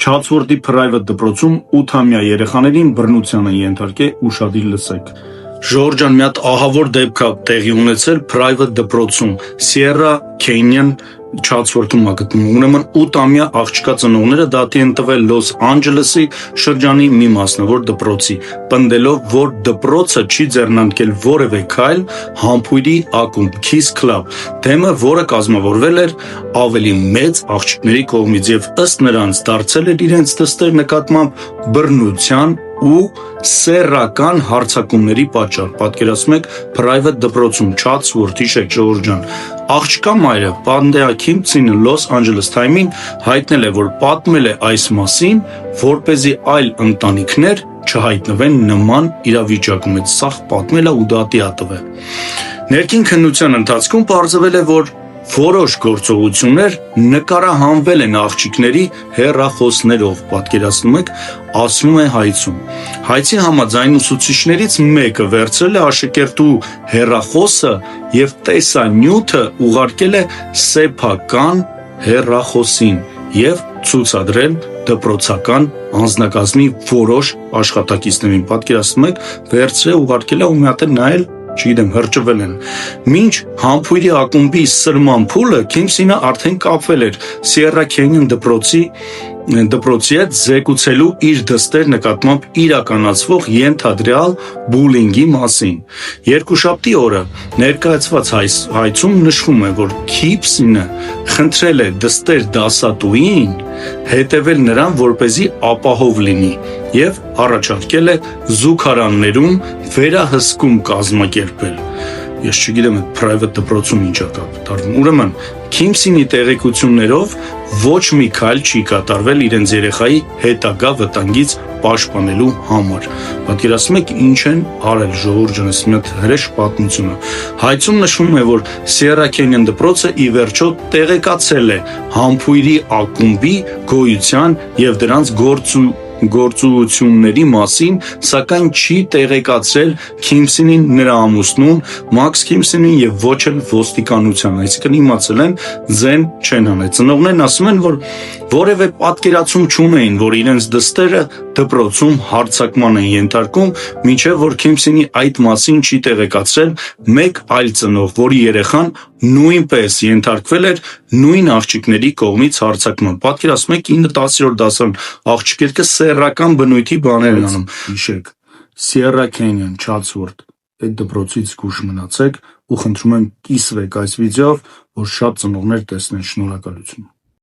Chatsworth-ի private դպրոցում 8-ամյա երեխաներին բռնության են ենթարկել, ուշադիր լսեք։ Ժորժան, մի հատ ահավոր դեպք է տեղի ունեցել private դպրոցում, Sierra Canyon Chatsworth-ում է գտնվում։ Ուրեմն 8-ամյա աղջկա ծնողները դատի են տվել Լոս Անջելեսի շրջանի մի մասնավոր դպրոցի, պնդելով, որ դպրոցը չի ձեռնարկել որևէ քայլ համբույրի ակումբ Kiss Club, թեմը, որը կազմավորվել էր ավելի մեծ աղջիկների կողմից եւ ըստ նրանց դարձել էր իրենց դստեր նկատմամբ բռնության ու սեռական հարձակումների պատճառ։ Պատկերացնում եք private դպրոցում Chatsworth, հիշեք Ժորժան։ Աղջկա մայրը Պանդեա Քիմփսինը Լոս Անջելես Թայմին հայտնել է, որ պատմել է այս մասին, որպեսզի այլ ընտանիքներ չհայտնվեն նման իրավիճակում։ Այդ սաղ պատմել է ու դատի է տվել։ Ներքին քննության ընթացքում պարզվել է, որ որոշ գործողություններ նկարահանվել են աղջիկների հեռախոսներով, պատկերացնում եք, ասվում է հայցում։ Հայցի համաձայն ուսուցիչներից մեկը վերցրել է աշակերտու հեռախոսը եւ տեսանյութը ուղարկել է սեփական հեռախոսին եւ ցուցադրել դպրոցական անձնակազմի որոշ աշխատակիցներին։ Պատկերացնում եք, վերցրել ուղարկել է ու մի հատ էլ նայել, չգիտեմ, հրճվել են։ Մինչ համբույրի ակումբի սրման փուլը Քիմփսինը արդեն կապվել էր Sierra Canyon դպրոցի հետ զեկուցելու իր դստեր նկատմամբ իրականացվող ենթադրյալ բուլինգի մասին։ Երկուշաբթի օրը ներկայացված հայցում նշվում է, որ Քիմփսինը խնդրել է դստեր դասատուին հետևել նրան, որպեսզի ապահով լինի, եւ առաջարկել է զուգարաններում վերահսկում կազմակերպել։ Ես չգիտեմ այդ private դպրոցում ինչ է կատարվում։ Ուրեմն Քիմփսինի տեղեկություններով ոչ մի քայլ չի կատարվել իրենց երեխայի հետագա վտանգից պաշտպանելու համար։ Պատկերացնում եք ինչ են արել Ժորժանս, մի հատ հրեշ պատմությունը։ Հայցում նշվում է, որ Sierra Canyon դպրոցը ի վերջո տեղեկացել է համբույրի ակումբի գոյության եւ դրանց գործունեությունների մասին, սակայն չի տեղեկացրել Քիմփսինին, նրա ամուսնուն Մաքս Քիմփսինին եւ ոչ էլ ոստիկանությանը, այսինքն իմացել են ձեն չեն անել։ Ծնողներն ասում են, որ որևէ պատկերացում չունեին, որ իրենց դստերը դպրոցում հարձակման են ենթարկում, մինչև որ Քիմփսինի այդ մասին չի տեղեկացրել մեկ այլ ծնող, որի երեխան նույնպես ենթարկվել էր նույն աղջիկների կողմից հարձակման։ Պատկերացնում եք 9-10-րդ դասարան աղջիկը սեռական բնույթի բաներ են անում։ Հիշեք, Sierra Canyon, Chatsworth, այդ դպրոցից զգույշ մնացեք ու խնդրում եմ կիսվեք այս վիդեոով, որ շատ ծնողներ տեսնեն։ Շնորհակալություն։